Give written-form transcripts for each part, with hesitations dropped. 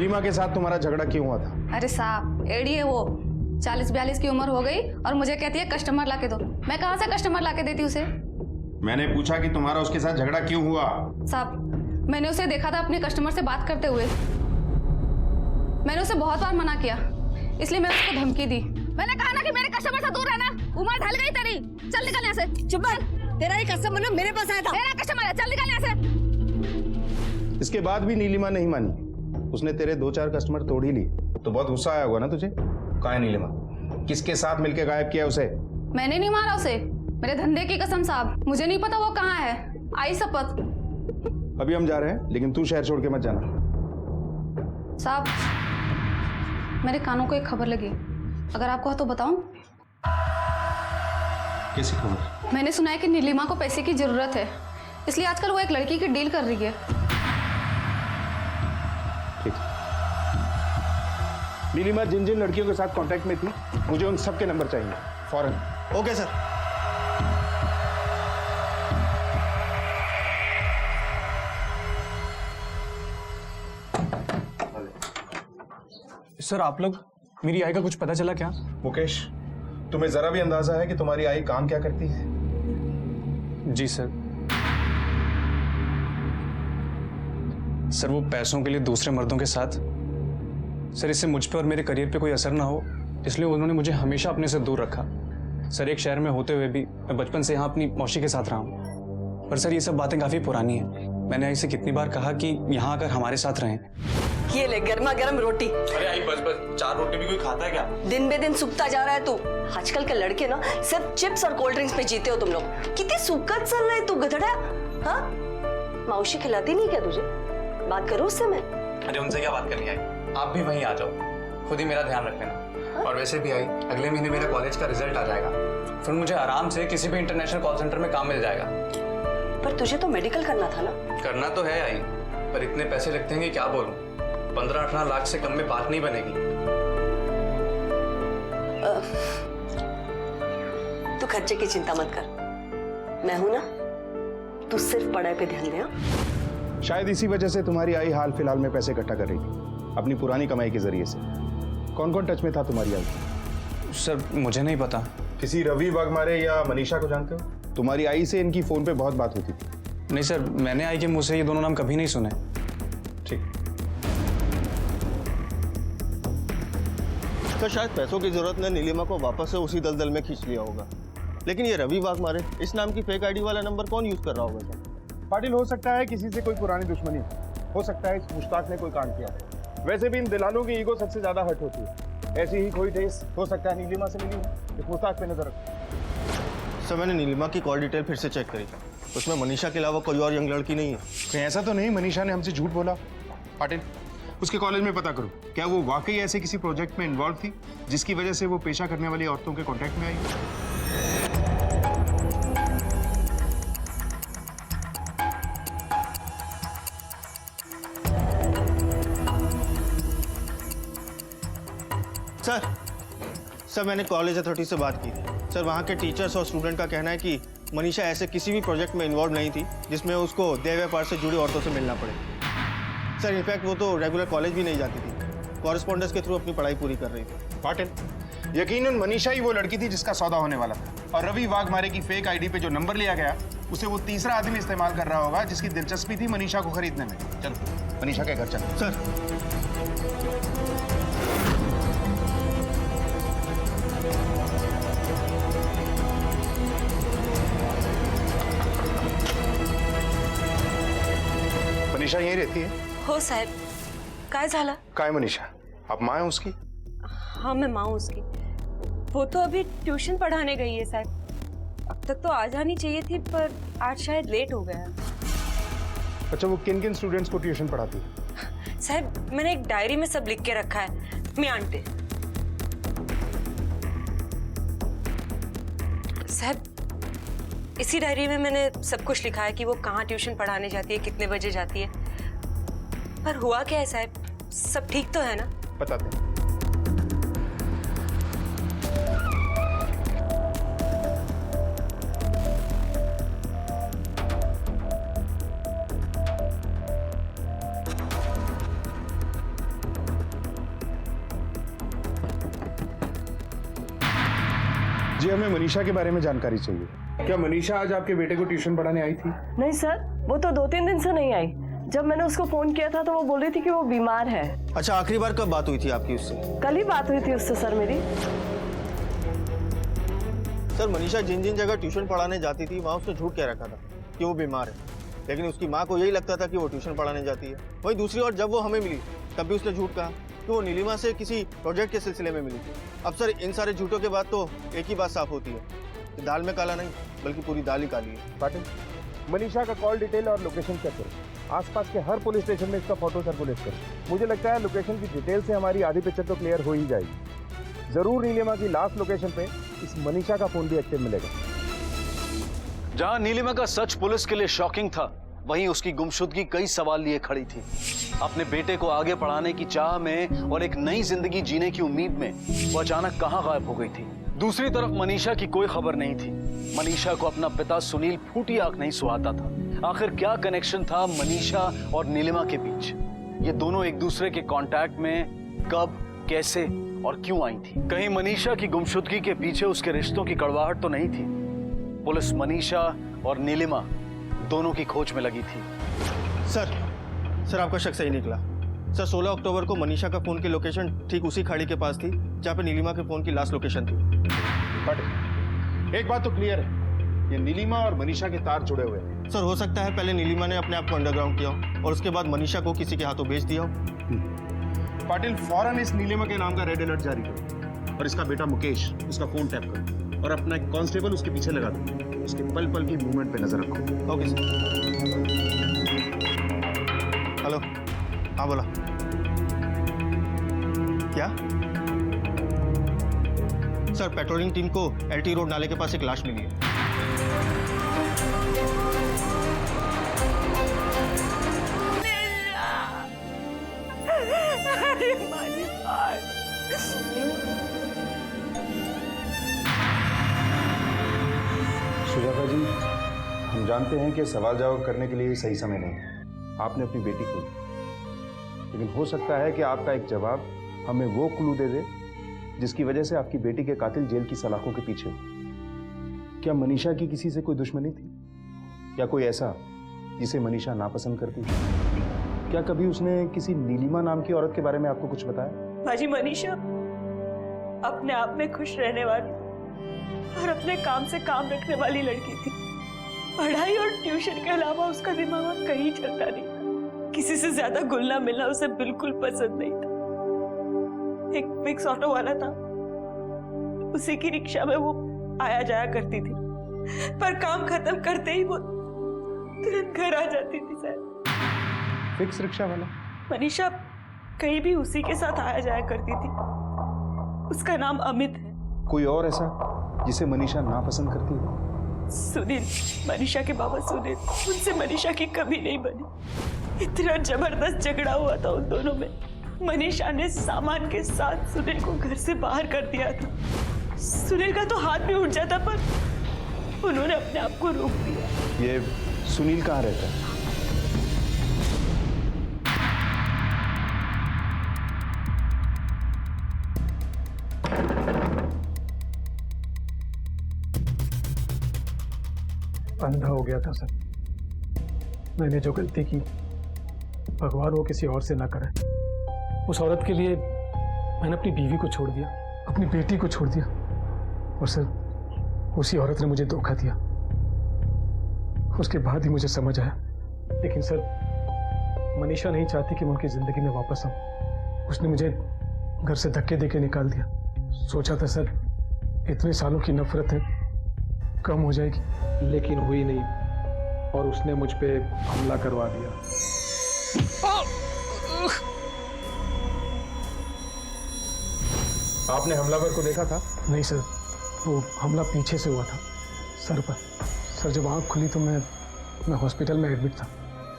नीलिमा के साथ तुम्हारा झगड़ा क्यों हुआ था? अरे साहब, एडी है वो। 40-42 की उम्र हो गई और मुझे कहती है कस्टमर लाके दो। मैं कहाँ से कस्टमर लाके देती उसे? मैंने पूछा कि तुम्हारा उसके साथ झगड़ा क्यों हुआ? साहब, मैंने उसे देखा था अपने कस्टमर से बात करते हुए। मैंने उसे बहुत बार मना किया, इसलिए मैं उसको धमकी दी। मैंने कहा ना कि मेरे कस्टमर से दूर रहना। उम्र ढल गई तेरी, चल निकल यहाँ से। चुप कर, तेरा ही कस्टमर ना मेरे पास आया था। मेरा कस्टमर है, चल निकल यहाँ से। इसके बाद भी नीलिमा नहीं मानी। उसने तेरे 2-4 कस्टमर तोड़ ही ली तो बहुत गुस्सा आया होगा ना तुझे? कहाँ है नीलिमा? किसके साथ मिलके गायब किया उसे? मैंने नहीं मारा उसे, मेरे धंधे की कसम साहब। मुझे नहीं पता वो कहाँ है, आई शपथ। अभी हम जा रहे हैं, लेकिन तू शहर छोड़ के मत जाना। साहब, मेरे कानों को एक खबर लगी, अगर आपको है तो बताऊं? कैसी खबर? मैंने सुना है कि नीलिमा को पैसे की जरूरत है, इसलिए आजकल वो एक लड़की की डील कर रही है। ठीक। नीलिमा जिन जिन लड़कियों के साथ कांटेक्ट में थी, मुझे उन सबके नंबर चाहिए फौरन। Okay sir. सर, आप लोग, मेरी आई का कुछ पता चला क्या? मुकेश, तुम्हें जरा भी अंदाजा है कि तुम्हारी आई काम क्या करती है? जी सर। सर, वो पैसों के लिए दूसरे मर्दों के साथ। सर, इससे मुझ पे और मेरे करियर पे कोई असर ना हो, इसलिए उन्होंने मुझे हमेशा अपने से दूर रखा। सर, एक शहर में होते हुए भी मैं बचपन से यहाँ अपनी मौसी के साथ रहा हूँ। पर सर, ये सब बातें काफ़ी पुरानी हैं। मैंने आई से कितनी बार कहा कि यहाँ आकर हमारे साथ रहें। ये ले गर्मा गर्म रोटी। अरे आई, बस बस, 4 रोटी भी कोई खाता है क्या? दिन बे दिन सूखता जा रहा है तू। आजकल के लड़के ना सिर्फ चिप्स और कोल्ड ड्रिंक्स पे जीते हो तुम लोग। कितनी सूखत चल रहा है तू गधड़ा। हाँ, मौसी खिलाती नहीं क्या तुझे? बात करूँ उससे मैं? अरे उनसे क्या बात करनी है, आप भी वहीं आ जाओ, खुद ही मेरा ध्यान रख लेना। और वैसे भी आई, अगले महीने मेरा कॉलेज का रिजल्ट आ जाएगा, फिर मुझे आराम से किसी भी इंटरनेशनल कॉल सेंटर में काम मिल जाएगा। पर तुझे तो मेडिकल करना था ना? करना तो है आई, पर इतने पैसे लगते हैं कि क्या बोलूं। 15-18 लाख से कम में बात नहीं बनेगी। तू खर्चे की चिंता मत कर, मैं हूं ना। तू सिर्फ पढ़ाई पे ध्यान दे। हाँ? शायद इसी वजह से तुम्हारी आई हाल फिलहाल में पैसे इकट्ठा कर रही थी अपनी पुरानी कमाई के जरिए से। कौन कौन टच में था तुम्हारी आई? सर, मुझे नहीं पता। किसी रवि वाघमारे या मनीषा को जानते हो? तुम्हारी आई से इनकी फोन पे बहुत बात होती थी। नहीं सर, मैंने आई के मुंह से ये दोनों नाम कभी नहीं सुने। ठीक। तो शायद पैसों की जरूरत ने नीलिमा को वापस से उसी दलदल में खींच लिया होगा। लेकिन ये रवि वाघमारे, इस नाम की फेक आईडी वाला नंबर कौन यूज कर रहा होगा? क्या पाटिल, हो सकता है किसी से कोई पुरानी दुश्मनी हो सकता है इस मुश्ताक ने कोई कांड किया। वैसे भी इन दिलालों की ईगो सबसे ज्यादा हर्ट होती है। ऐसी ही कोई ठेस हो सकता है नीलिमा से मिली हो। इस मुश्ताक पे नजर रखो। सर, मैंने नीलिमा की कॉल डिटेल फिर से चेक करी, उसमें मनीषा के अलावा कोई और यंग लड़की नहीं है। कहीं ऐसा तो नहीं मनीषा ने हमसे झूठ बोला? पाटिल, उसके कॉलेज में पता करो, क्या वो वाकई ऐसे किसी प्रोजेक्ट में इन्वॉल्व थी जिसकी वजह से वो पेशा करने वाली औरतों के कांटेक्ट में आई? सर, मैंने कॉलेज अथॉरिटी से बात की। सर, वहाँ के टीचर्स और स्टूडेंट का कहना है कि मनीषा ऐसे किसी भी प्रोजेक्ट में इन्वॉल्व नहीं थी जिसमें उसको देह व्यापार से जुड़ी औरतों से मिलना पड़े। सर, इनफैक्ट वो तो रेगुलर कॉलेज भी नहीं जाती थी, कॉरेस्पॉन्डेंस के थ्रू अपनी पढ़ाई पूरी कर रही थी। पाटिल, यकीनन मनीषा ही वो लड़की थी जिसका सौदा होने वाला था। और रवि वाघमारे की फेक आईडी पे जो नंबर लिया गया उसे वो तीसरा आदमी इस्तेमाल कर रहा होगा जिसकी दिलचस्पी थी मनीषा को खरीदने में। चलो मनीषा के घर चलो। सर, मनीषा यहीं रहती है? हो साहेब, काय झालं? काय मनीषा, आप माँ है उसकी? हाँ, मैं माँ हूँ उसकी। वो तो अभी ट्यूशन पढ़ाने गई है साहब। अब तक तो आ जानी चाहिए थी, पर आज शायद लेट हो गया। अच्छा, वो किन किन स्टूडेंट्स को ट्यूशन पढ़ाती है? साहब, मैंने एक डायरी में सब लिख के रखा है। मैं आंटी साहब, इसी डायरी में मैंने सब कुछ लिखा है कि वो कहाँ ट्यूशन पढ़ाने जाती है, कितने बजे जाती है। पर हुआ क्या है साहब, सब ठीक तो है ना? बताते हैं। जी हमें मनीषा के बारे में जानकारी चाहिए। क्या मनीषा आज आपके बेटे को ट्यूशन पढ़ाने आई थी? नहीं सर, वो तो 2-3 दिन से नहीं आई। जब मैंने उसको फोन किया था तो वो बोल रही थी कि वो बीमार है। अच्छा, आखिरी बार कब बात हुई थी आपकी उससे? कल ही बात हुई थी उससे सर मेरी। सर, मनीषा जिन जिन जगह ट्यूशन पढ़ाने जाती थी वहाँ उसने झूठ कह रखा था कि वो बीमार है, लेकिन उसकी माँ को यही लगता था कि वो ट्यूशन पढ़ाने जाती है। वहीं दूसरी ओर जब वो हमें मिली तब भी उसने झूठ कहा कि वो नीलिमा से किसी प्रोजेक्ट के सिलसिले में मिली थी। अब सर, इन सारे झूठों के बाद तो एक ही बात साफ होती है कि दाल में काला नहीं बल्कि पूरी दाल ही काली है। पाटिल, मनीषा का कॉल डिटेल और लोकेशन चेक करो। आसपास के हर पुलिस स्टेशन में इसका फोटो सर्कुलेट करो। मुझे लगता है लोकेशन की डिटेल से हमारी आधी पिक्चर तो क्लियर हो ही जाएगी। जरूर नीलिमा की लास्ट लोकेशन पे इस मनीषा का फोन भी एक्टिव मिलेगा। जहां नीलिमा का सच पुलिस के लिए शॉकिंग था, वहीं उसकी गुमशुदगी कई सवाल लिए खड़ी थी। अपने बेटे को आगे पढ़ाने की चाह में और एक नई जिंदगी जीने की उम्मीद में वो अचानक कहां गायब हो गई थी। दूसरी तरफ मनीषा की कोई खबर नहीं थी। मनीषा को अपना पिता सुनील फूटी आंख नहीं सुहाता था। आखिर क्या कनेक्शन था मनीषा और नीलिमा के बीच? ये दोनों एक दूसरे के कांटेक्ट में कब, कैसे और क्यों आई थी? कहीं मनीषा की गुमशुदगी के पीछे उसके रिश्तों की कड़वाहट तो नहीं थी? पुलिस मनीषा और नीलिमा दोनों की खोज में लगी थी। सर, आपका शक सही निकला। सर, 16 अक्टूबर को मनीषा का फोन की लोकेशन ठीक उसी खाड़ी के पास थी जहाँ पे नीलिमा के फोन की लास्ट लोकेशन थी। बट एक बात तो क्लियर है, ये नीलिमा और मनीषा के तार जुड़े हुए हैं। सर, हो सकता है पहले नीलिमा ने अपने आप को अंडरग्राउंड किया हो और उसके बाद मनीषा को किसी के हाथों बेच दिया हो। पाटिल, फौरन इस नीलिमा के नाम का रेड अलर्ट जारी करो और इसका बेटा मुकेश, उसका फोन टैप करो और अपना एक कांस्टेबल उसके पीछे लगा दो। उसके पल पल की मूवमेंट पे नजर रखो। Okay sir. हेलो, हाँ बोला। क्या? सर, पेट्रोलिंग टीम को एलटी रोड नाले के पास एक लाश मिली है। सुजाता जी, हम जानते हैं कि सवाल जवाब करने के लिए सही समय नहीं है। आपने अपनी बेटी को, लेकिन हो सकता है कि आपका एक जवाब हमें वो क्लू दे दे जिसकी वजह से आपकी बेटी के कातिल जेल की सलाखों के पीछे हो। क्या मनीषा की किसी से कोई दुश्मनी थी? या कोई ऐसा जिसे मनीषा नापसंद करती थी? क्या कभी उसने किसी नीलिमा नाम की औरत के बारे में आपको कुछ बताया? बाजी, मनीषा अपने आप में खुश रहने वाली और अपने काम से काम रखने वाली लड़की थी। पढ़ाई और ट्यूशन के अलावा उसका दिमाग कहीं चलता नहीं था। किसी से ज्यादा घुलना मिलना उसे बिल्कुल पसंद नहीं था। एक मिक्स ऑटो वाला था, उसी की रिक्शा में वो आया जाया करती थी, पर काम खत्म करते ही वो तुरंत घर आ जाती थी। सर, फिक्स रिक्शा वाला? मनीषा कहीं भी उसी के साथ आया जाया करती थी। उसका नाम अमित है। कोई और ऐसा जिसे मनीषा नापसंद करती है? सुनील, मनीषा के बाबा सुनील, उनसे मनीषा की कभी नहीं बनी। इतना जबरदस्त झगड़ा हुआ था उन दोनों में। मनीषा ने सामान के साथ सुनील को घर से बाहर कर दिया था। सुनील का तो हाथ भी उठ जाता, पर उन्होंने अपने आप को रोक दिया। ये सुनील कहाँ रहता है? अंधा हो गया था सर। मैंने जो गलती की, भगवान वो किसी और से ना करे। उस औरत के लिए मैंने अपनी बीवी को छोड़ दिया, अपनी बेटी को छोड़ दिया, और सर उसी औरत ने मुझे धोखा दिया। उसके बाद ही मुझे समझ आया। लेकिन सर, मनीषा नहीं चाहती कि मैं उनकी जिंदगी में वापस आऊं। उसने मुझे घर से धक्के देके निकाल दिया। सोचा था सर इतने सालों की नफरत है कम हो जाएगी, लेकिन हुई नहीं और उसने मुझ पे हमला करवा दिया। आपने हमलावर को देखा था? नहीं सर, वो हमला पीछे से हुआ था, सर पर। सर, जब आँख खुली तो मैं हॉस्पिटल में एडमिट था।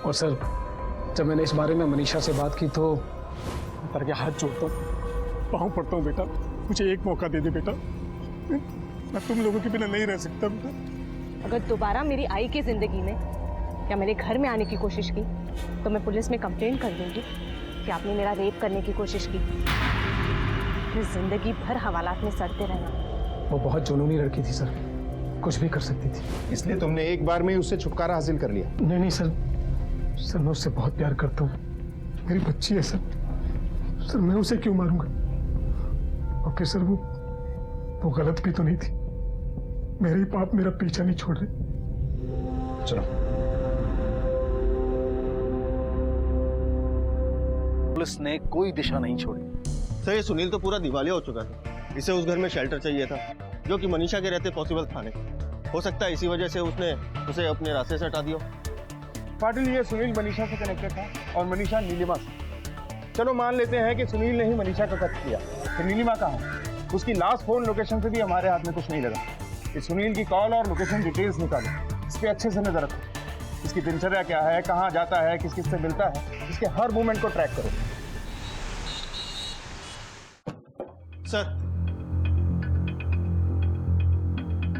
और सर, जब मैंने इस बारे में मनीषा से बात की तो करके हाथ जोड़ता हूँ, पाँव पड़ता हूँ, बेटा मुझे एक मौका दे दे बेटा, मैं तुम लोगों के बिना नहीं रह सकता बेटा। अगर दोबारा मेरी आई की जिंदगी में या मेरे घर में आने की कोशिश की तो मैं पुलिस में कंप्लेंट कर दूंगी कि आपने मेरा रेप करने की कोशिश की। फिर जिंदगी भर हवालात में सड़ते रहना। वो बहुत जुनूनी लड़की थी सर, कुछ भी कर सकती थी। इसलिए तुमने एक बार में ही उससे छुटकारा हासिल कर लिया? नहीं नहीं सर, सर मैं उससे बहुत प्यार करता हूँ, मेरी बच्ची है सर। सर मैं उसे क्यों मारूंगा? और फिर सर वो गलत भी तो नहीं थी। मेरे ही पाप मेरा पीछा नहीं छोड़ रहे। चलो पुलिस ने कोई दिशा नहीं छोड़ी। सर ये सुनील तो पूरा दिवालिया हो चुका था। इसे उस घर में शेल्टर चाहिए था जो कि मनीषा के रहते पॉसिबल था नहीं। हो सकता है इसी वजह से उसने उसे अपने रास्ते से हटा दिया। पाटिल, ये सुनील मनीषा से कनेक्टेड था और मनीषा नीलिमा से। चलो मान लेते हैं कि सुनील ने ही मनीषा का कत्ल किया, फिर नीलिमा कहाँ है? उसकी लास्ट फोन लोकेशन से भी हमारे हाथ में कुछ नहीं लगा। इस सुनील की कॉल और लोकेशन डिटेल्स निकालो, इस पे अच्छे से नजर रखो। इसकी दिनचर्या क्या है, कहाँ जाता है, किस किस से मिलता है, इसके हर मूवमेंट को ट्रैक करो।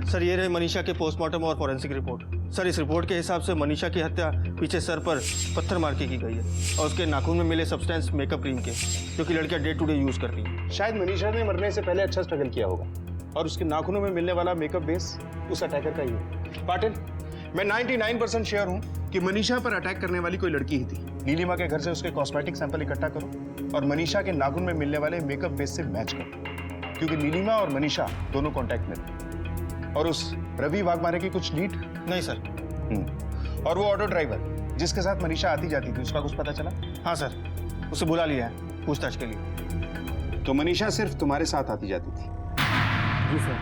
सर ये रहे मनीषा के पोस्टमार्टम और फॉरेंसिक रिपोर्ट। सर इस रिपोर्ट के हिसाब से मनीषा की हत्या पीछे सर पर पत्थर मार के की गई है और उसके नाखून में मिले सब्सटेंस मेकअप क्रीम के, जो कि लड़कियां डे टू डे यूज करती हैं। शायद मनीषा ने मरने से पहले अच्छा स्ट्रगल किया होगा और उसके नाखूनों में मिलने वाला मेकअप बेस उस अटैकर का ही है। पाटिल, मैं 99% श्योर हूँ कि मनीषा पर अटैक करने वाली कोई लड़की ही थी। नीलिमा के घर से उसके कॉस्मेटिक सैंपल इकट्ठा करो और मनीषा के नाखून में मिलने वाले मेकअप बेस से मैच करो, क्योंकि नीलिमा और मनीषा दोनों कॉन्टैक्ट में थे। और उस रवि वाघमारे की कुछ लीड? नहीं सर। और वो ऑटो ड्राइवर जिसके साथ मनीषा आती जाती थी, उसका कुछ पता चला? हाँ सर, उसे बुला लिया है पूछताछ के लिए। तो मनीषा सिर्फ तुम्हारे साथ आती जाती थी? जी सर,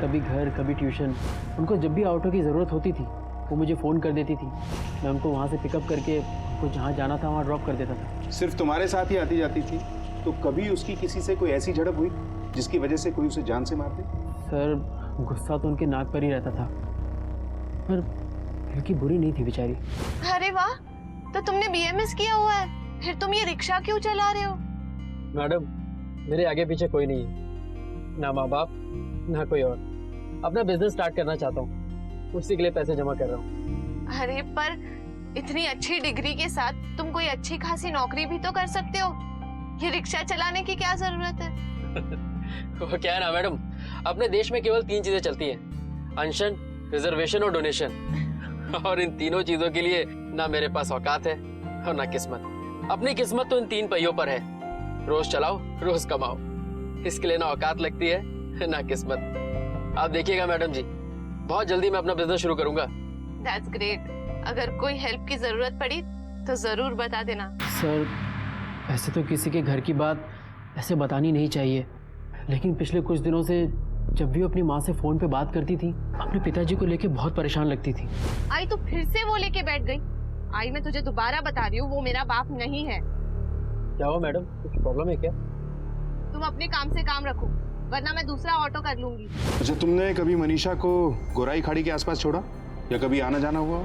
कभी घर कभी ट्यूशन। उनको जब भी ऑटो की ज़रूरत होती थी वो मुझे फ़ोन कर देती थी। मैं उनको वहाँ से पिकअप करके उनको जहाँ जाना था वहाँ ड्रॉप कर देता था। सिर्फ तुम्हारे साथ ही आती जाती थी? तो कभी उसकी किसी से कोई ऐसी झड़प हुई जिसकी वजह से कोई उसे जान से मार दे? सर गुस्सा तो उनके नाक पर ही रहता था, पर लड़की बुरी नहीं थी बेचारी। अरे वाह, तो तुमने बीएमएस किया हुआ है, फिर तुम ये रिक्शा क्यों चला रहे हो? मैडम मेरे आगे पीछे कोई नहीं है, ना माँ बाप ना कोई और। अपना बिजनेस स्टार्ट करना चाहता हूँ, उसी के लिए पैसे जमा कर रहा हूँ। अरे पर इतनी अच्छी डिग्री के साथ तुम कोई अच्छी खासी नौकरी भी तो कर सकते हो, ये रिक्शा चलाने की क्या जरूरत है? वो क्या है ना मैडम, अपने देश में केवल 3 चीजें चलती हैं, अनशन, रिजर्वेशन और डोनेशन। और इन तीनों चीजों के लिए ना मेरे पास औकात है और ना किस्मत। अपनी किस्मत तो इन 3 पहियों पर है, रोज चलाओ रोज कमाओ। इसके लिए ना औकात लगती है ना किस्मत। आप देखिएगा मैडम जी, बहुत जल्दी मैं अपना बिजनेस शुरू करूंगा। That's great. अगर कोई हेल्प की जरूरत पड़ी तो जरूर बता देना। सर वैसे तो किसी के घर की बात ऐसे बतानी नहीं चाहिए, लेकिन पिछले कुछ दिनों से जब भी वो अपनी माँ से फोन पे बात करती थी, अपने पिताजी को लेके बहुत परेशान लगती थी। आई तो फिर से वो लेके बैठ गई। आई मैं तुझे दोबारा बता रही हूँ, वो मेरा बाप नहीं है। क्या हुआ मैडम, कुछ प्रॉब्लम है क्या? तुम अपने काम से काम रखो, वरना मैं दूसरा ऑटो कर लूंगी। अच्छा, तुमने कभी मनीषा को गोराई खाड़ी के आसपास छोड़ा या कभी आना जाना हुआ?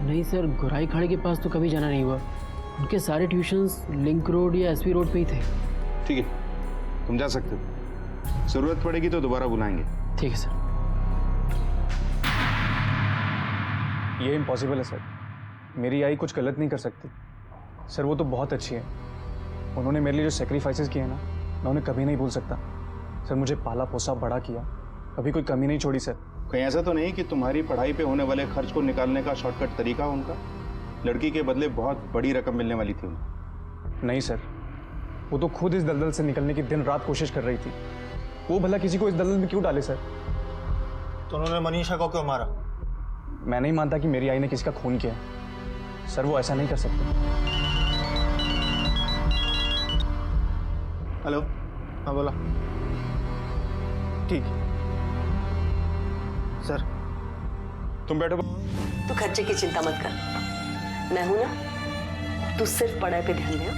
नहीं सर, गोराई खाड़ी के पास तो कभी जाना नहीं हुआ। उनके सारे ट्यूशंस लिंक रोड या एसपी रोड पे ही थे। ठीक है, तुम जा सकते हो। जरूरत पड़ेगी तो दोबारा बुलाएंगे। ठीक है सर। ये इम्पॉसिबल है सर, मेरी आई कुछ गलत नहीं कर सकती। सर वो तो बहुत अच्छी है, उन्होंने मेरे लिए जो सेक्रीफाइसेस किए ना, मैं उन्हें कभी नहीं भूल सकता। सर मुझे पाला पोसा बड़ा किया, कभी कोई कमी नहीं छोड़ी सर। कहीं ऐसा तो नहीं कि तुम्हारी पढ़ाई पे होने वाले खर्च को निकालने का शॉर्टकट तरीका उनका? लड़की के बदले बहुत बड़ी रकम मिलने वाली थी उन्हें। नहीं सर, वो तो खुद इस दलदल से निकलने की दिन रात कोशिश कर रही थी। वो भला किसी को इस दलदल में क्यों डाले सर? तो उन्होंने मनीषा को क्यों मारा? मैं नहीं मानता कि मेरी आई ने किसी का खून किया है। सर वो ऐसा नहीं कर सकते। हेलो, हाँ बोला। ठीक सर, तुम बैठो। तू खर्चे की चिंता मत कर, मैं हूं ना, तू सिर्फ पढ़ाई पे ध्यान दे।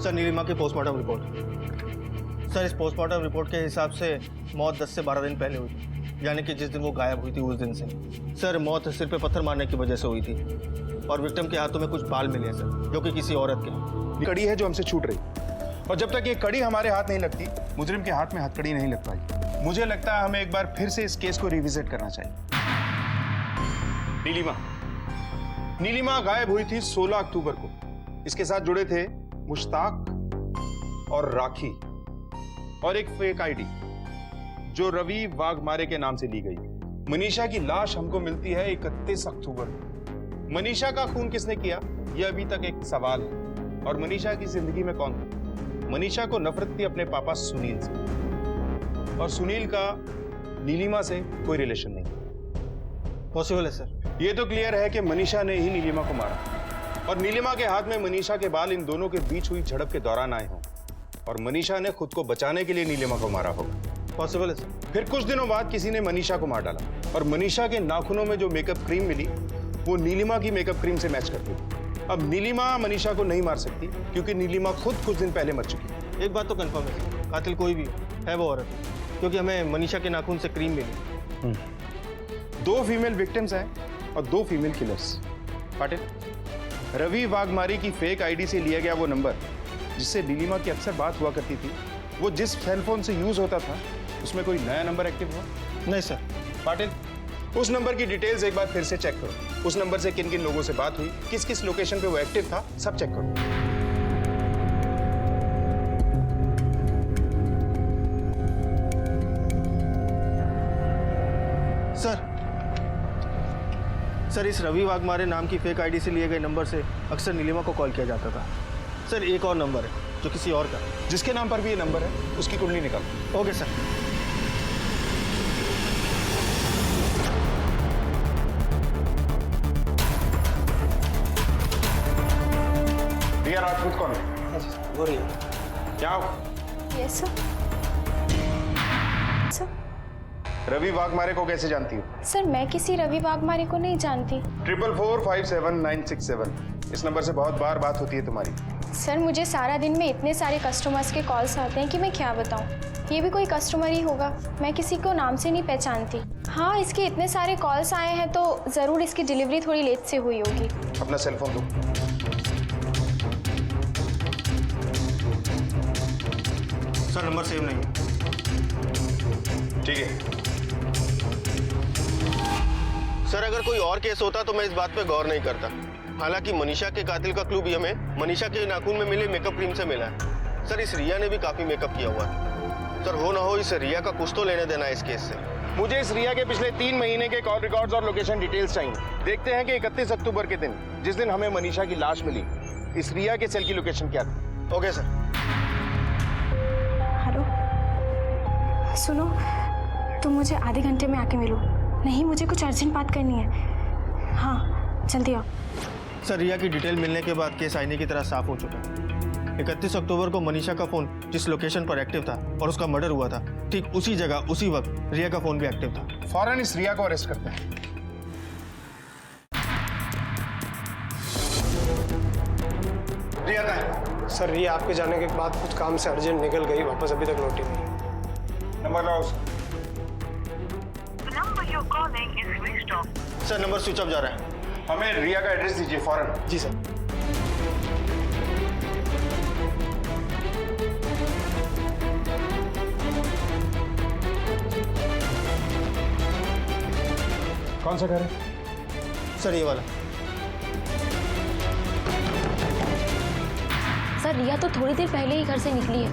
सर नीलिमा की पोस्टमार्टम रिपोर्ट। सर इस पोस्टमार्टम रिपोर्ट के हिसाब से मौत 10 से 12 दिन पहले हुई थी, यानी कि जिस दिन वो गायब हुई थी उस दिन से। सर मौत सिर पे पत्थर मारने की वजह से हुई थी और विक्टिम के हाथों में कुछ बाल मिले हैं सर, जो कि किसी औरत के। कड़ी है जो हमसे छूट रही, और जब तक ये कड़ी हमारे हाथ नहीं लगती, मुजरिम के हाथ में हथकड़ी नहीं लग पाई। मुझे लगता है हमें एक बार फिर से इस केस को रिविजिट करना चाहिए। नीलिमा गायब हुई थी 16 अक्टूबर को। इसके साथ जुड़े थे मुश्ताक और राखी। और एक फेक आईडी जो रवि वाघमारे के नाम से ली गई। मनीषा की लाश हमको मिलती है 31 अक्टूबर को। मनीषा का खून किसने किया, यह अभी तक एक सवाल है। और मनीषा की जिंदगी में कौन था? मनीषा को नफरत थी अपने पापा सुनील से, और सुनील का नीलिमा से कोई रिलेशन नहीं। पॉसिबल है सर। ये तो क्लियर है कि मनीषा ने ही नीलिमा को मारा, और नीलिमा के हाथ में मनीषा के बाल इन दोनों के बीच हुई झड़प के दौरान आए हों, और मनीषा ने खुद को बचाने के लिए नीलिमा को मारा होगा। पॉसिबल है सर। फिर कुछ दिनों बाद किसी ने मनीषा को मार डाला, और मनीषा के नाखूनों में जो मेकअप क्रीम मिली वो नीलिमा की मेकअप क्रीम से मैच करती है। अब नीलिमा मनीषा को नहीं मार सकती क्योंकि नीलिमा खुद कुछ दिन पहले मर चुकी है। एक बात तो कंफर्म है सर, कातिल कोई भी है वो औरत, क्योंकि हमें मनीषा के नाखून से क्रीम मिली। 2 फीमेल विक्टिम्स हैं और 2 फीमेल किलर्स। पाटिल, रवि वाघमारी की फेक आईडी से लिया गया वो नंबर जिससे नीलिमा की अक्सर बात हुआ करती थी, वो जिस सेल फोन से यूज होता था उसमें कोई नया नंबर एक्टिव हुआ? नहीं सर। पाटिल, उस नंबर की डिटेल्स एक बार फिर से चेक करो। उस नंबर से किन किन लोगों से बात हुई, किस किस लोकेशन पे वो एक्टिव था, सब चेक करो। सर इस रवि वाघमारे नाम की फेक आईडी से लिए गए नंबर से अक्सर नीलिमा को कॉल किया जाता था। सर एक और नंबर है जो किसी और का, जिसके नाम पर भी ये नंबर है उसकी कुंडली निकालो। Okay sir. रिया राजपूत कौन है? वो रिया। क्या हो? Yes sir. रवि वाघमारे को कैसे जानती हो? सर मैं किसी रवि वाघमारे को नहीं जानती। 44457 इस नंबर से बहुत बार बात होती है तुम्हारी। सर मुझे सारा दिन में इतने सारे कस्टमर्स के कॉल्स आते हैं कि मैं क्या बताऊं। ये भी कोई कस्टमर ही होगा, मैं किसी को नाम से नहीं पहचानती। हाँ इसके इतने सारे कॉल्स आए हैं तो ज़रूर इसकी डिलीवरी थोड़ी लेट से हुई होगी। अपना सेल फोन दो। सर नंबर सेव नहीं है। ठीक है सर, अगर कोई और केस होता तो मैं इस बात पे गौर नहीं करता। हालांकि मनीषा के कातिल का क्लू भी हमें मनीषा के नाखून में मिले मेकअप क्रीम से मिला है। सर इस रिया ने भी काफी मेकअप किया हुआ है। सर हो ना हो इस रिया का कुछ तो लेने देना है इस केस से। मुझे इस रिया के पिछले 3 महीने के कॉल रिकॉर्ड्स और लोकेशन डिटेल्स चाहिए। देखते हैं कि 31 अक्टूबर के दिन, जिस दिन हमें मनीषा की लाश मिली, इस रिया के सेल की लोकेशन क्या थी? Okay sir. हेलो सुनो, तुम मुझे आधे घंटे में आके मिलो। नहीं मुझे कुछ अर्जेंट बात करनी है। हाँ जल्दी आओ। सर रिया की डिटेल मिलने के बाद केस आईने की तरह साफ हो चुका है। 31 अक्टूबर को मनीषा का फोन जिस लोकेशन पर एक्टिव था और उसका मर्डर हुआ था, ठीक उसी जगह उसी वक्त रिया का फोन भी एक्टिव था। फौरन इस रिया को अरेस्ट करते हैं। रिया कहाँ है? सर रिया आपके जाने के बाद कुछ काम से अर्जेंट निकल गई, वापस अभी तक लौटी नहीं। नंबर लाओ उसका। सर नंबर स्विच ऑफ जा रहा है। हमें रिया का एड्रेस दीजिए फौरन। जी सर। कौन सा घर है? सर ये वाला। सर रिया तो थोड़ी देर पहले ही घर से निकली है।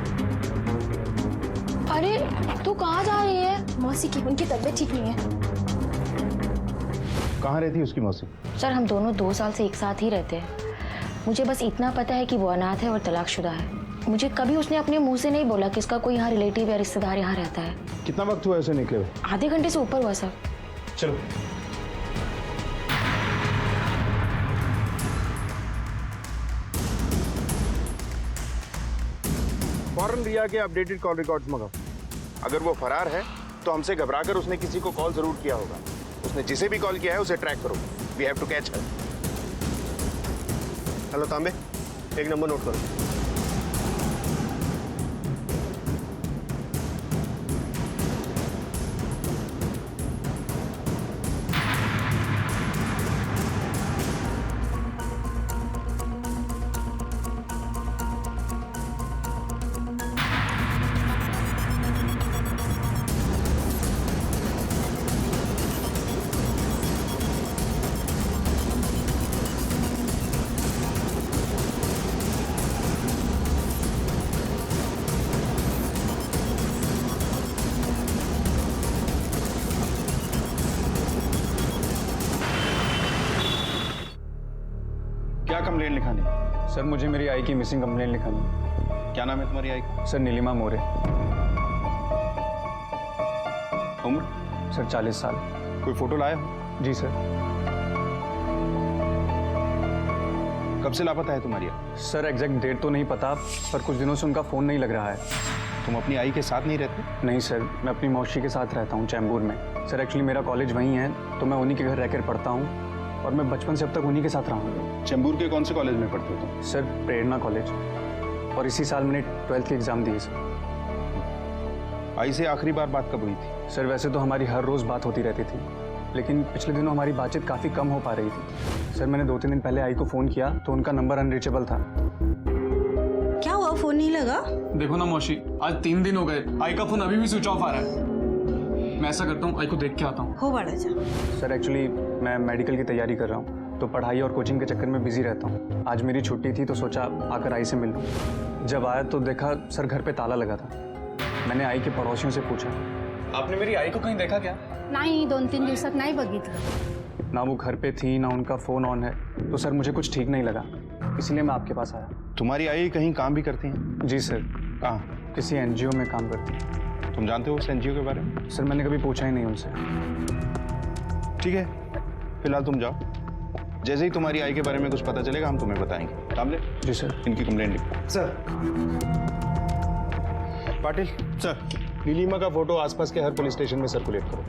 अरे तू कहाँ जा रही है? मौसी की, उनकी तबीयत ठीक नहीं है। कहाँ रहती है उसकी मौसी? सर हम दोनों 2 साल से एक साथ ही रहते हैं। मुझे बस इतना पता है कि वो अनाथ है और तलाकशुदा है। मुझे कभी उसने अपने मुंह से नहीं बोला कि इसका कोई यहाँ रिलेटिव या रिश्तेदार यहाँ रहता है। कितना वक्त हुआ उसे निकले हुए? आधे घंटे से ऊपर हुआ सर। चलो। फौरन रिया के अपडेटेड कॉल रिकॉर्ड्स मंगाओ। अगर वो फरार है तो हमसे घबराकर उसने किसी को कॉल जरूर किया होगा। उसने जिसे भी कॉल किया है उसे ट्रैक करो। We have to catch her. Hello Tambe, एक नंबर नोट करो। कंप्लेंट लिखानी है? सर मुझे मेरी आई की मिसिंग कंप्लेंट लिखानी है। क्या नाम है तुम्हारी आई का? सर नीलिमा मोरे। उम्र? सर 40 साल। कोई फोटो लाए हो? जी सर। कब से लापता है तुम्हारी आई? सर एग्जैक्ट डेट तो नहीं पता, पर कुछ दिनों से उनका फ़ोन नहीं लग रहा है। तुम अपनी आई के साथ नहीं रहते? नहीं सर, मैं अपनी मौसी के साथ रहता हूँ चैम्बूर में। सर एक्चुअली मेरा कॉलेज वहीं है, तो मैं उन्हीं के घर रहकर पढ़ता हूँ और मैं बचपन से अब तक उन्हीं के साथ रहा हूँ। चैम्बूर के कौन से कॉलेज में पढ़ते हो तुम? सर प्रेरणा कॉलेज, और इसी साल मैंने 12th के एग्ज़ाम दिए सर। आई से आखिरी बार बात कब हुई थी? सर वैसे तो हमारी हर रोज़ बात होती रहती थी, लेकिन पिछले दिनों हमारी बातचीत काफ़ी कम हो पा रही थी। सर मैंने 2-3 दिन पहले आई को फ़ोन किया तो उनका नंबर अनरीचेबल था। क्या हुआ, फोन नहीं लगा? देखो ना मौसी, आज 3 दिन हो गए, आई का फ़ोन अभी भी स्विच ऑफ आ रहा है। मैं ऐसा करता हूँ, आई को देख के आता हूँ। हो बड़ा जा। सर एक्चुअली मैं मेडिकल की तैयारी कर रहा हूँ, तो पढ़ाई और कोचिंग के चक्कर में बिजी रहता हूँ। आज मेरी छुट्टी थी तो सोचा आकर आई से मिल लूँ। जब आया तो देखा सर घर पे ताला लगा था। मैंने आई के पड़ोसियों से पूछा, आपने मेरी आई को कहीं देखा क्या? नाही 2-3 दिवसात नाही बघितलं। ना वो घर पे थी, ना उनका फ़ोन ऑन है, तो सर मुझे कुछ ठीक नहीं लगा, इसलिए मैं आपके पास आया। तुम्हारी आई कहीं काम भी करती हैं? जी सर। कहाँ? किसी एनजीओ में काम करती है। तुम जानते हो उस एनजीओ के बारे में? सर मैंने कभी पूछा ही नहीं उनसे। ठीक है, फिलहाल तुम जाओ। जैसे ही तुम्हारी आई के बारे में कुछ पता चलेगा हम तुम्हें बताएंगे। कामले? जी सर। इनकी कंप्लेंट लिखो। सर। पाटिल सर, नीलिमा का फोटो आसपास के हर पुलिस स्टेशन में सर्कुलेट करो।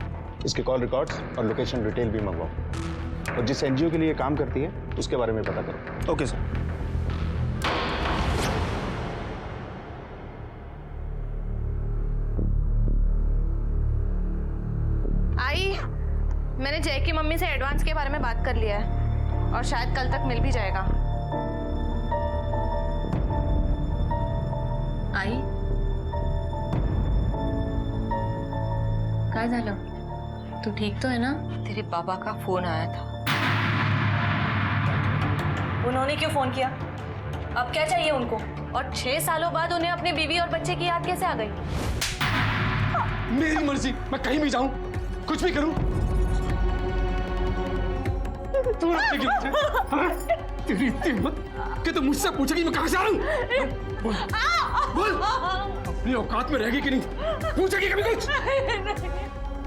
इसके कॉल रिकॉर्ड्स और लोकेशन डिटेल भी मंगवाओ, और जिस एनजीओ के लिए काम करती है उसके बारे में पता करो। Okay sir. आई, मैंने जय की मम्मी से एडवांस के बारे में बात कर लिया है और शायद कल तक मिल भी जाएगा। आई, काय झालं? तू ठीक तो है ना? तेरे बाबा का फोन आया था। उन्होंने क्यों फोन किया? अब क्या चाहिए उनको? और 6 सालों बाद उन्हें अपनी बीवी और बच्चे की याद कैसे आ गई? मेरी मर्जी, मैं कहीं भी जाऊं, कुछ भी करूं। तू तेरी इतनी हिम्मत कि तू मुझसे पूछेगी मैं कहां से आ रहा हूं? बोल, बोल, अपनी औकात में रहेगी कि नहीं? पूछेगी कभी कुछ?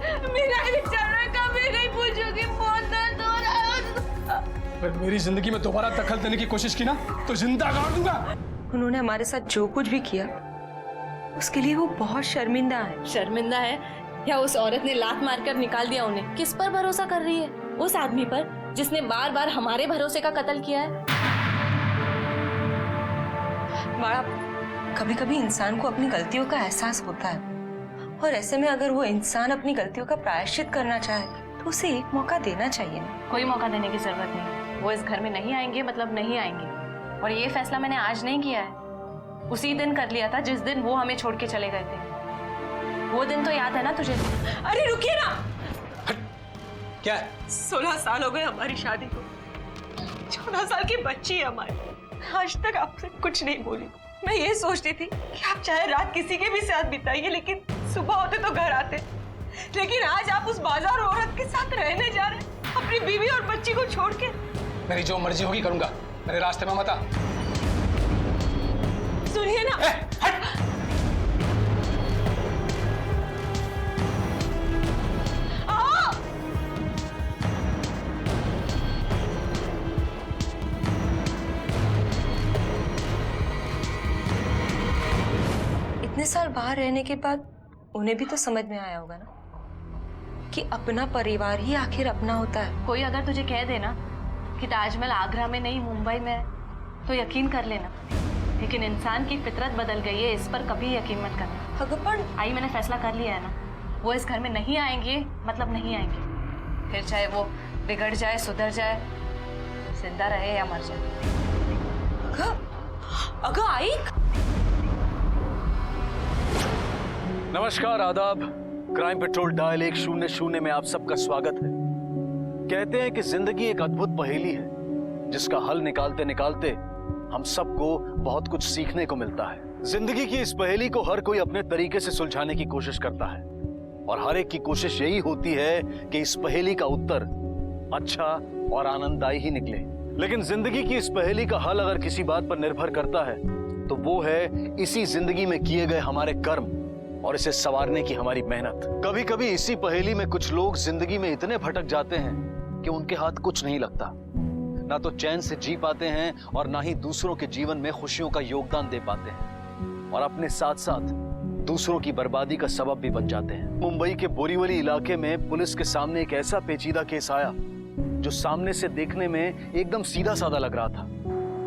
मेरा बेचारा कभी नहीं पूछोगी, फोन तो हो रहा है। अगर मेरी जिंदगी में दोबारा दखल देने की कोशिश की ना तो जिंदा गाड़ दूंगा। उन्होंने हमारे साथ जो कुछ भी किया उसके लिए वो बहुत शर्मिंदा है। शर्मिंदा है या उस औरत ने लात मारकर निकाल दिया उन्हें? किस पर भरोसा कर रही है? उस आदमी पर जिसने बार बार हमारे भरोसे का कत्ल किया है। बाळा, कभी कभी इंसान को अपनी गलतियों का एहसास होता है, और ऐसे में अगर वो इंसान अपनी गलतियों का प्रायश्चित करना चाहे तो उसे एक मौका देना चाहिए। कोई मौका देने की जरूरत नहीं। वो इस घर में नहीं आएंगे मतलब नहीं आएंगे, और ये फैसला मैंने आज नहीं किया है, उसी दिन कर लिया था जिस दिन वो हमें छोड़ के चले गए थे। वो दिन तो याद है ना तुझे? अरे रुकिए ना। क्या? 16 साल हो गए हमारी शादी को, 14 साल की बच्ची है हमारी। आज तक आपसे कुछ नहीं बोली। मैं ये सोचती थी कि आप चाहे रात किसी के भी साथ बिताइए, लेकिन सुबह होते तो घर आते। लेकिन आज आप उस बाजार औरत के साथ रहने जा रहे हैं, अपनी बीवी और बच्ची को छोड़ के। मेरी जो मर्जी होगी करूंगा, मेरे रास्ते में मत आ। सुनिए ना। हट। इतने साल बाहर रहने के बाद उन्हें भी तो समझ में आया होगा ना कि अपना परिवार ही आखिर अपना होता है। कोई अगर तुझे कह देना कि ताजमहल आगरा में नहीं मुंबई में है तो यकीन कर लेना, लेकिन इंसान की फितरत बदल गई है, इस पर कभी यकीन मत करना। भगवान, आई मैंने फैसला कर लिया है ना, वो इस घर में नहीं आएंगे मतलब नहीं आएंगे। फिर चाहे वो बिगड़ जाए, सुधर जाए, जिंदा रहे या मर जाए। अगर आई। नमस्कार, आदाब। क्राइम पेट्रोल डायल 100 में आप सबका स्वागत है। कहते हैं कि जिंदगी एक अद्भुत पहेली है जिसका हल निकालते निकालते हम सबको बहुत कुछ सीखने को मिलता है। जिंदगी की इस पहेली को हर कोई अपने तरीके से सुलझाने की कोशिश करता है, और हर एक की कोशिश यही होती है कि इस पहेली का उत्तर अच्छा और आनंददायी ही निकले। लेकिन जिंदगी की इस पहेली का हल अगर किसी बात पर निर्भर करता है तो वो है इसी जिंदगी में किए गए हमारे कर्म और इसे संवारने की हमारी मेहनत। कभी कभी इसी पहेली में कुछ लोग जिंदगी में इतने भटक जाते हैं कि उनके हाथ कुछ नहीं लगता, ना तो चैन से जी पाते हैं और ना ही दूसरों के जीवन में खुशियों का योगदान दे पाते हैं, और अपने साथ साथ दूसरों की बर्बादी का सबब भी बन जाते हैं। मुंबई के बोरीवली इलाके में पुलिस के सामने एक ऐसा पेचीदा केस आया जो सामने से देखने में एकदम सीधा साधा लग रहा था,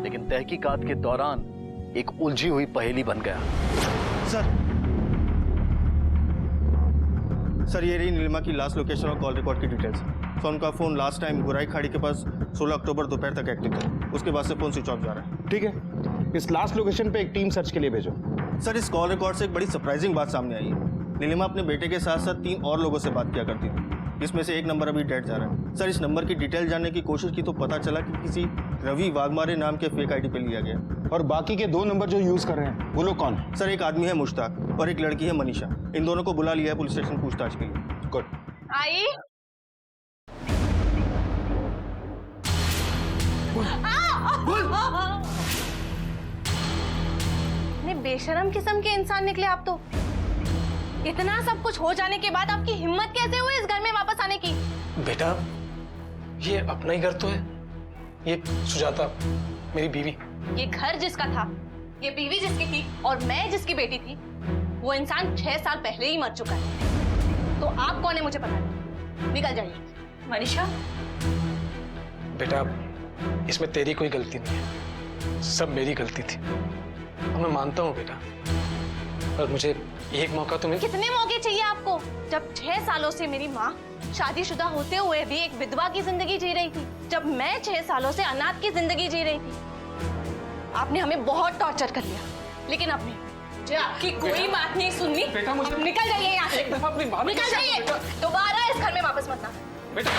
लेकिन तहकीकात के दौरान एक उलझी हुई पहेली बन गया। सर ये रही नीलिमा की लास्ट लोकेशन और कॉल रिकॉर्ड की डिटेल्स। तो उनका फोन लास्ट टाइम गुराई खाड़ी के पास 16 अक्टूबर दोपहर तक एक्टिव था, उसके बाद से फोन स्विच ऑफ जा रहा है। ठीक है, इस लास्ट लोकेशन पे एक टीम सर्च के लिए भेजो। सर इस कॉल रिकॉर्ड से एक बड़ी सरप्राइजिंग बात सामने आई है। नीलिमा अपने बेटे के साथ साथ 3 और लोगों से बात किया करती थी, जिसमें से एक नंबर अभी डेड जा रहा है। सर इस नंबर की डिटेल जानने की कोशिश की तो पता चला कि किसी रवि वाघमारे नाम के फेक आईडी पे लिया गया। और बाकी के 2 नंबर जो यूज कर रहे हैं वो लोग कौन है? सर एक आदमी है मुश्ताक और एक लड़की है मनीषा। इन दोनों को बुला लिया है पुलिस स्टेशन पूछताछ के लिए। गुड। आई इतने बेशरम किस्म के इंसान निकले आप तो। इतना सब कुछ हो जाने के बाद आपकी हिम्मत कैसे हुई इस घर में वापस आने की? बेटा ये अपना ही घर तो है, ये सुजाता मेरी बीवी। ये घर जिसका था, ये बीवी जिसकी थी और मैं जिसकी बेटी थी, वो इंसान 6 साल पहले ही मर चुका है। तो आप कौन है मुझे पता नहीं, निकल जाइए। मनीषा, बेटा इसमें तेरी कोई गलती नहीं है, सब मेरी गलती थी और मैं मानता हूँ बेटा, पर मुझे एक मौका तो मिल। कितने मौके चाहिए आपको, जब 6 सालों से मेरी माँ शादीशुदा होते हुए भी एक विधवा की जिंदगी जी रही थी, जब मैं 6 सालों से अनाथ की जिंदगी जी रही थी। आपने हमें बहुत टॉर्चर कर लिया, लेकिन आपने मुझे आपकी कोई बात नहीं सुननी। बेटा मुझे निकल जाइए यहाँ से, एक दफा अपनी बात निकल जाइए, दोबारा इस घर में वापस मत आना। बेटा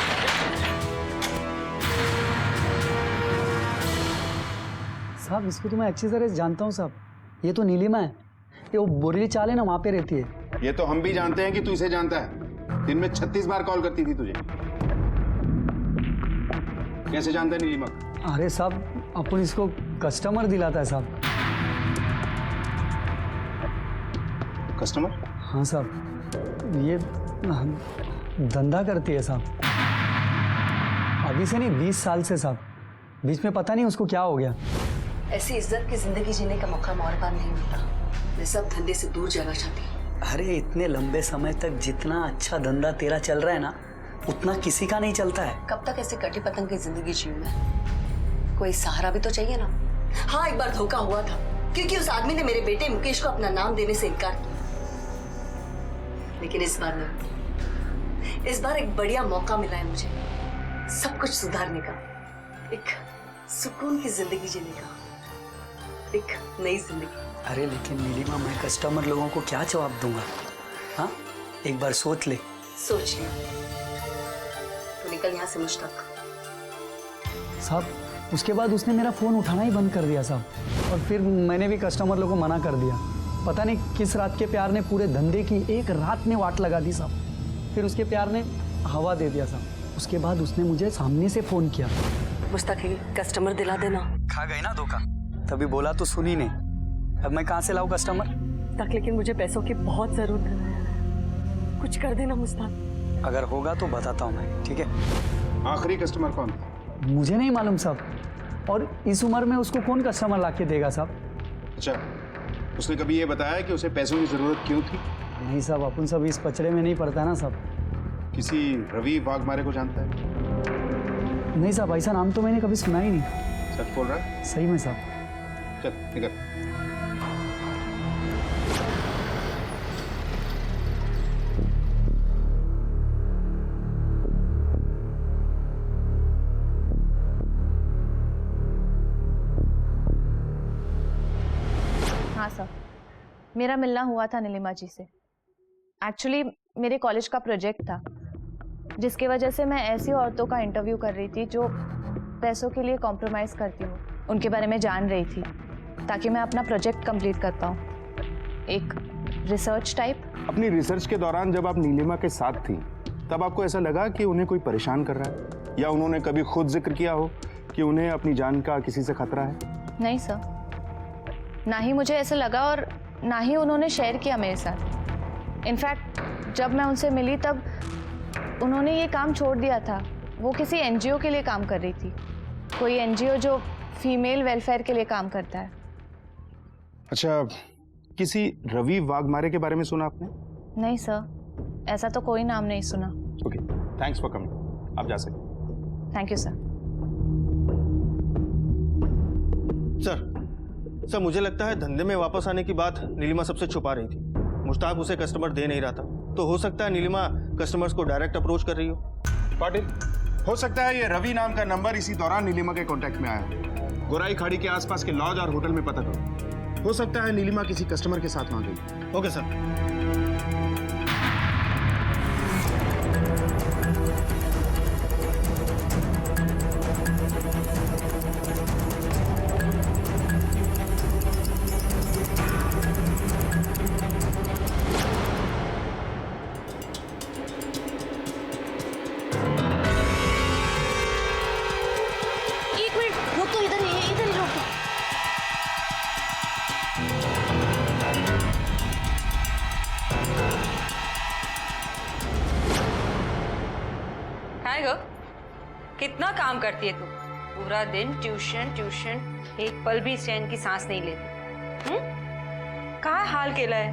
साहब इसको तो मैं अच्छी तरह से जानता हूँ साहब, ये तो नीलिमा है, ये वो बोरीली चाल है ना, वहाँ पे रहती है। ये तो हम भी जानते हैं कि तू इसे जानता है, दिन में 36 बार कॉल करती थी तुझे। कैसे जानता है नीलिमा? अरे साहब अपन इसको कस्टमर दिलाता है साहब। कस्टमर? हाँ साहब, ये धंधा करती है साहब, अभी से नहीं 20 साल से साहब। बीच में पता नहीं उसको क्या हो गया। ऐसी इज्जत की जिंदगी जीने का मौका और बार नहीं मिलता। मैं सब धंधे से दूर जाना चाहती हूँ। अरे इतने लंबे समय तक जितना अच्छा धंधा तेरा चल रहा है ना, उतना किसी का नहीं चलता है। कब तक ऐसे कटी पतंग की जिंदगी जीऊं मैं? कोई सहारा भी तो चाहिए ना। हाँ, एक बार धोखा हुआ था, क्योंकि उस आदमी ने मेरे बेटे मुकेश को अपना नाम देने से इनकार किया। लेकिन इस बार एक बढ़िया मौका मिला है मुझे सब कुछ सुधारने का, एक सुकून की जिंदगी जीने का, एक नई जिंदगी। अरे लेकिन नीलिमा, मैं कस्टमर लोगों को क्या जवाब दूंगा? हाँ, एक बार सोच ले। सोच लिया तो निकल यहाँ से मुश्ताक। साहब उसके बाद उसने मेरा फ़ोन उठाना ही बंद कर दिया साहब, और फिर मैंने भी कस्टमर लोगों को मना कर दिया। पता नहीं किस रात के प्यार ने पूरे धंधे की एक रात में वाट लगा दी साहब। फिर उसके प्यार ने हवा दे दिया साहब। उसके बाद उसने मुझे सामने से फ़ोन किया। मुश्ताक कस्टमर दिला देना। खा गई ना धोखा, तभी बोला तो सुनी नहीं। अब मैं कहाँ से लाऊं कस्टमर? तक लेकिन मुझे पैसों की बहुत जरूरत है, कुछ कर देना मुश्ताक। अगर होगा तो बताता हूँ मैं, ठीक है? आखिरी कस्टमर कौन? मुझे नहीं मालूम साहब, और इस उम्र में उसको कौन कस्टमर ला के देगा साहब? अच्छा, उसने कभी ये बताया कि उसे पैसों की जरूरत क्यों थी? नहीं साहब, अपन सब इस पचड़े में नहीं पड़ता ना साहब। किसी रवि वाघमारे को जानता है? नहीं साहब, ऐसा नाम तो मैंने कभी सुना ही नहीं। सच बोल रहा है? सही में साहब। चल निकल। हाँ सर, मेरा मिलना हुआ था नीलिमा जी से। एक्चुअली मेरे कॉलेज का प्रोजेक्ट था, जिसकी वजह से मैं ऐसी औरतों का इंटरव्यू कर रही थी जो पैसों के लिए कॉम्प्रोमाइज़ करती हूँ, उनके बारे में जान रही थी, ताकि मैं अपना प्रोजेक्ट कंप्लीट कर पाऊँ, एक रिसर्च टाइप। अपनी रिसर्च के दौरान जब आप नीलिमा के साथ थी, तब आपको ऐसा लगा कि उन्हें कोई परेशान कर रहा है, या उन्होंने कभी खुद जिक्र किया हो कि उन्हें अपनी जान का किसी से खतरा है? नहीं सर, ना ही मुझे ऐसा लगा और ना ही उन्होंने शेयर किया मेरे साथ। इनफैक्ट जब मैं उनसे मिली तब उन्होंने ये काम छोड़ दिया था। वो किसी एनजीओ के लिए काम कर रही थी, कोई एनजीओ जो फीमेल वेलफेयर के लिए काम करता है। अच्छा, किसी रवि वाघमारे के बारे में सुना आपने? नहीं सर, ऐसा तो कोई नाम नहीं सुना। Okay, thanks for coming. आप जा सकते। Thank you sir. सर मुझे लगता है धंधे में वापस आने की बात नीलिमा सबसे छुपा रही थी। मुश्ताक उसे कस्टमर दे नहीं रहा था, तो हो सकता है नीलिमा कस्टमर्स को डायरेक्ट अप्रोच कर रही हो। पाटिल, हो सकता है ये रवि नाम का नंबर इसी दौरान नीलिमा के कांटेक्ट में आया। गोराई खाड़ी के आसपास के लॉज और होटल में पता करो। हो सकता है नीलिमा किसी कस्टमर के साथ वहां गई। Okay sir. हाय गो, कितना काम करती है तू? पूरा दिन ट्यूशन ट्यूशन, एक पल भी चैन की सांस नहीं लेती। कहाँ हाल केला है?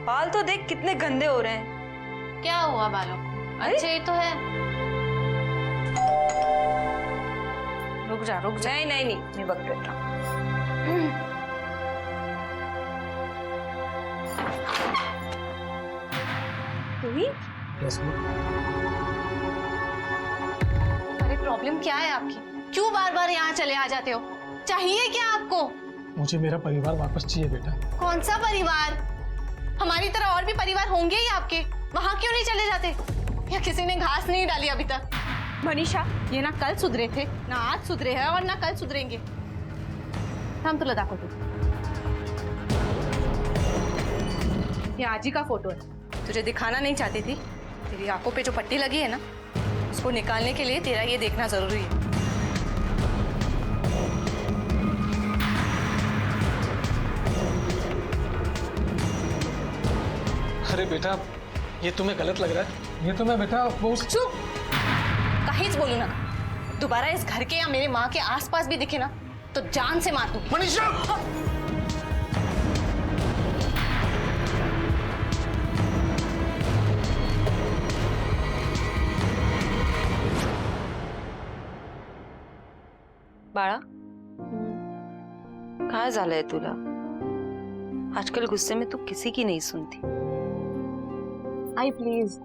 बाल तो देख कितने गंदे हो रहे हैं। क्या हुआ बालों को? अच्छे ही तो है। रुक जा रुक जा। नहीं नहीं नहीं, मैं वक्त करता हूँ। अरे प्रॉब्लम क्या है आपकी? क्यों बार बार यहाँ चले आ जाते हो? चाहिए क्या आपको? मुझे मेरा परिवार वापस चाहिए बेटा। कौन सा परिवार? हमारी तरह और भी परिवार होंगे ही आपके। वहाँ क्यों नहीं चले जाते? या किसी ने घास नहीं डाली अभी तक? मनीषा, ये ना कल सुधरे थे, ना आज सुधरे हैं और ना कल सुधरेंगे। हम तुला दाखवतो। ये आजी का फोटो है। तुझे दिखाना नहीं चाहती थी। तेरी आंखों पे जो पट्टी लगी है ना, उसको निकालने के लिए तेरा ये देखना जरूरी है। अरे बेटा, ये तुम्हें गलत लग रहा है? ये तो मैं बेटा वो चुप, कहीं बोलू ना। दोबारा इस घर के या मेरे माँ के आसपास भी दिखे ना तो जान से मार दूं। मनीषा! बाळा, काय झालंय तुला? आजकल गुस्से में तू किसी की नहीं सुनती। आई प्लीज,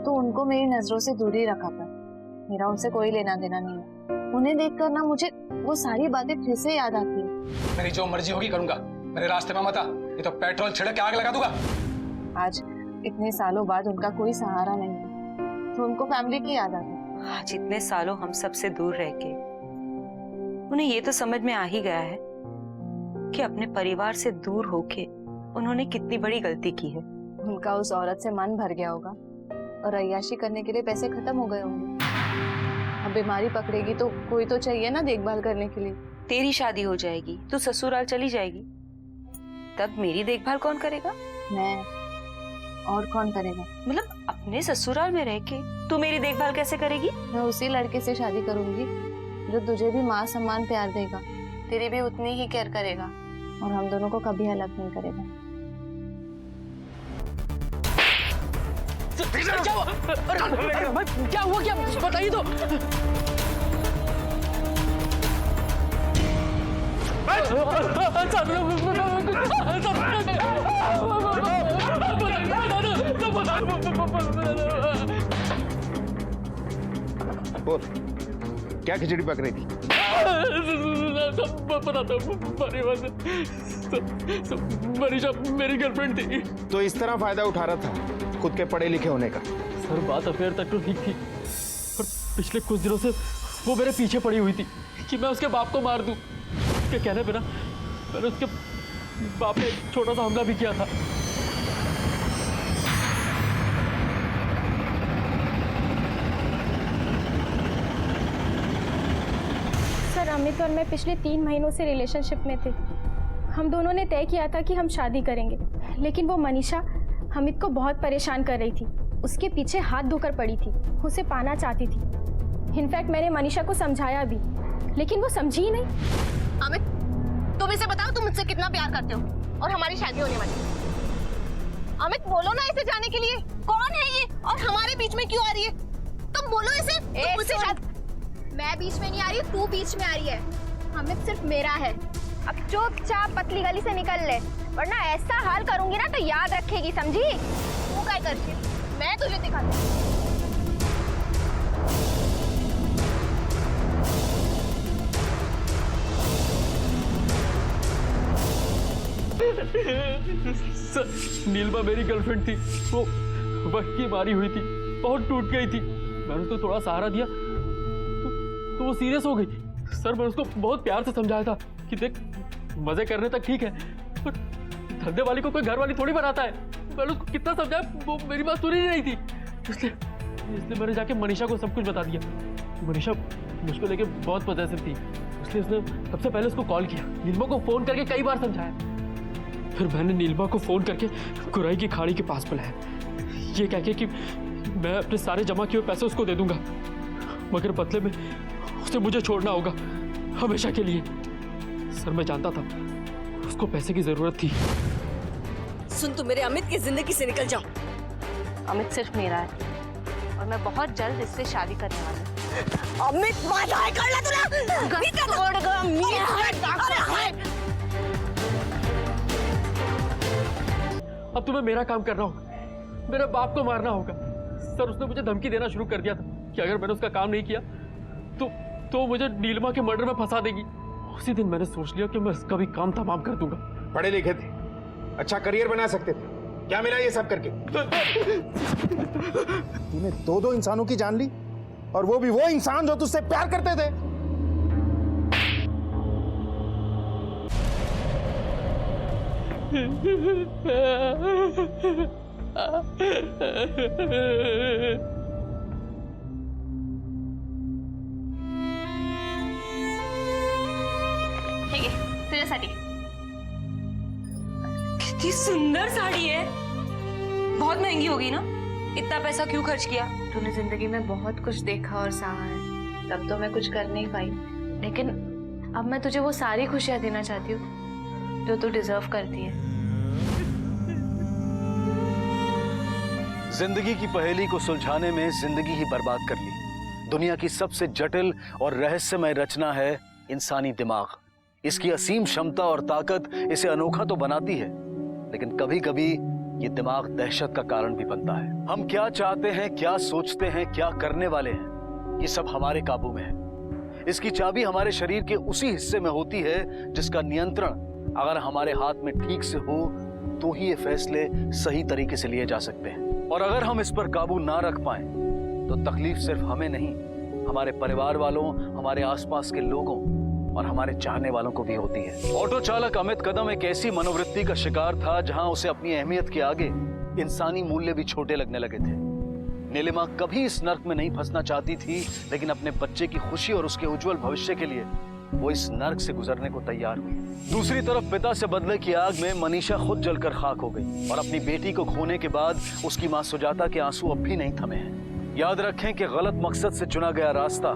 तो उनको मेरी नजरों से दूर ही रखा था। मेरा उनसे कोई लेना देना नहीं है। उन्हें देखकर ना मुझे वो सारी बातें फिर से याद आती है। मेरी जो मर्जी होगी करूंगा, मेरे रास्ते में मत आ, ये तो पेट्रोल छिड़क के आग लगा दूंगा। आज इतने सालों बाद उनका कोई सहारा नहीं है, तो उनको फैमिली की याद आती है। आज इतने सालों हम सबसे दूर रह के उन्हें ये तो समझ में आ ही गया है कि अपने परिवार से दूर होके उन्होंने कितनी बड़ी गलती की है। उनका उस औरत से मन भर गया होगा और अय्याशी करने के लिए पैसे खत्म हो गए होंगे। अब बीमारी पकड़ेगी तो कोई तो चाहिए ना देखभाल करने के लिए। तेरी शादी हो जाएगी, तू ससुराल चली जाएगी, तब मेरी देखभाल कौन करेगा? मैं, और कौन करेगा? मतलब अपने ससुराल में रह के तू मेरी देखभाल कैसे करेगी? मैं उसी लड़के से शादी करूंगी जो तुझे भी माँ सम्मान प्यार देगा, तेरी भी उतनी ही केयर करेगा और हम दोनों को कभी अलग नहीं करेगा। क्या हुआ? अरे क्या हुआ? क्या बताइए तो। बोल, क्या खिचड़ी पक रही थी? मनीषा मेरी गर्लफ्रेंड थी। तो इस तरह फायदा उठा रहा था खुद के पढ़े लिखे होने का? सर बात अफेयर तक तो ठीक थी, पर पिछले कुछ दिनों से वो मेरे पीछे पड़ी हुई थी कि मैं उसके बाप को मार दूं। उसके कहने पे ना मैंने उसके बाप ने एक छोटा सा हमला भी किया था। सर, अमित और मैं पिछले 3 महीनों से रिलेशनशिप में थे। हम दोनों ने तय किया था कि हम शादी करेंगे, लेकिन वो मनीषा अमित को बहुत परेशान कर रही थी। उसके पीछे हाथ धोकर पड़ी थी, उसे पाना चाहती थी। इनफैक्ट मैंने मनीषा को समझाया भी, लेकिन वो समझी ही नहीं। अमित, तुम इसे बताओ तुम मुझसे कितना प्यार करते हो और हमारी शादी होने वाली है। अमित बोलो ना इसे जाने के लिए, कौन है ये और हमारे बीच में क्यों आ रही है? तुम बोलो इसे। मैं बीच में नहीं आ रही, तू बीच में आ रही है। अमित सिर्फ मेरा है। अब चुपचाप पतली गली से निकल ले, वरना ऐसा हाल करूंगी ना तो याद रखेगी, समझी? तू क्या करती है? मैं तुझे दिखाती हूँ। सर, नीलमा मेरी गर्लफ्रेंड थी। वो वक्त की मारी हुई थी, बहुत टूट गई थी। मैंने उसको थोड़ा सहारा दिया तो वो सीरियस हो गई। सर, मैं उसको बहुत प्यार से समझाया था कि देख, मजे करने तक ठीक है, पर धंधे वाली को कोई घर वाली थोड़ी बनाता है। मैंने उसको कितना समझाया, वो मेरी बात सुन ही नहीं थी। इसलिए मैंने जाके मनीषा को सब कुछ बता दिया। मनीषा मुझको लेके बहुत पॉजिटिव थी, इसलिए उसने सबसे पहले उसको कॉल किया, नीलमा को फोन करके कई बार समझाया। फिर मैंने नीलमा को फोन करके कुराई की खाड़ी के पास बुलाया, ये कह के कि मैं अपने सारे जमा किए हुए पैसे उसको दे दूंगा, मगर बदले में उसे मुझे छोड़ना होगा हमेशा के लिए। सर, मैं जानता था उसको पैसे की जरूरत थी। सुन, तू मेरे अमित की जिंदगी से निकल जाओ। अमित सिर्फ मेरा है और मैं बहुत जल्द इससे शादी करने वाली हूँ। अमित वादा कर ला अब तुम्हें मेरा काम करना होगा, मेरे बाप को मारना होगा। सर, उसने मुझे धमकी देना शुरू कर दिया था कि अगर मैंने उसका काम नहीं किया तो मुझे नीलमा के मर्डर में फंसा देगी। उसी दिन मैंने सोच लिया कि मैं इसका भी काम तमाम कर दूंगा। पढ़े लिखे थे, अच्छा करियर बना सकते थे, क्या मिला ये सब करके? तूने 2 इंसानों की जान ली, और वो भी वो इंसान जो तुझसे प्यार करते थे। ठीक है, तुझ्यासाठी। कितनी सुंदर साड़ी है, बहुत महंगी होगी ना? इतना पैसा क्यों खर्च किया? तूने जिंदगी में बहुत कुछ देखा और सहा है, तब तो मैं कुछ कर नहीं पाई, लेकिन अब मैं तुझे वो सारी खुशियां देना चाहती हूँ जो तू डिजर्व करती है। जिंदगी की पहेली को सुलझाने में जिंदगी ही बर्बाद कर ली। दुनिया की सबसे जटिल और रहस्यमय रचना है इंसानी दिमाग। इसकी असीम क्षमता और ताकत इसे अनोखा तो बनाती है, लेकिन कभी कभी ये दिमाग दहशत का कारण भी बनता है। हम क्या चाहते हैं, क्या सोचते हैं, क्या करने वाले हैं, ये सब हमारे काबू में है। इसकी चाबी हमारे शरीर के उसी हिस्से में होती है जिसका नियंत्रण अगर हमारे हाथ में ठीक से हो तो ही ये फैसले सही तरीके से लिए जा सकते हैं। और अगर हम इस पर काबू ना रख पाए तो तकलीफ सिर्फ हमें नहीं, हमारे परिवार वालों, हमारे आसपास के लोगों और हमारे चाहने वालों को भी होती है। ऑटो चालक अमित कदम एक ऐसी मनोवृत्ति का शिकार था जहां उसे अपनी अहमियत के आगे इंसानी मूल्य भी छोटे लगने लगे थे। नीलिमा कभी इस नर्क में नहीं फंसना चाहती थी, लेकिन अपने बच्चे की खुशी और उसके उज्जवल भविष्य के लिए वो इस नर्क से गुजरने को तैयार हुई। दूसरी तरफ पिता से बदले की आग में मनीषा खुद जलकर खाक हो गई, और अपनी बेटी को खोने के बाद उसकी मां सुजाता के आंसू अब भी नहीं थमे हैं। याद रखें कि गलत मकसद से चुना गया रास्ता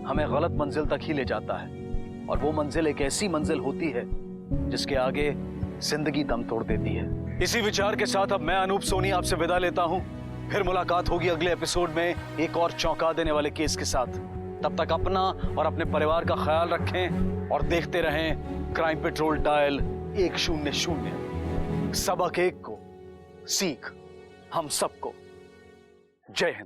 हमें गलत मंजिल तक ही ले जाता है, और वो मंजिल एक ऐसी मंजिल होती है जिसके आगे जिंदगी दम तोड़ देती है। इसी विचार के साथ अब मैं अनूप सोनी आपसे विदा लेता हूं। फिर मुलाकात होगी अगले एपिसोड में एक और चौंका देने वाले केस के साथ। तब तक अपना और अपने परिवार का ख्याल रखें और देखते रहें क्राइम पेट्रोल डायल 100। सबक एक को, सीख हम सबको। जय हिंद।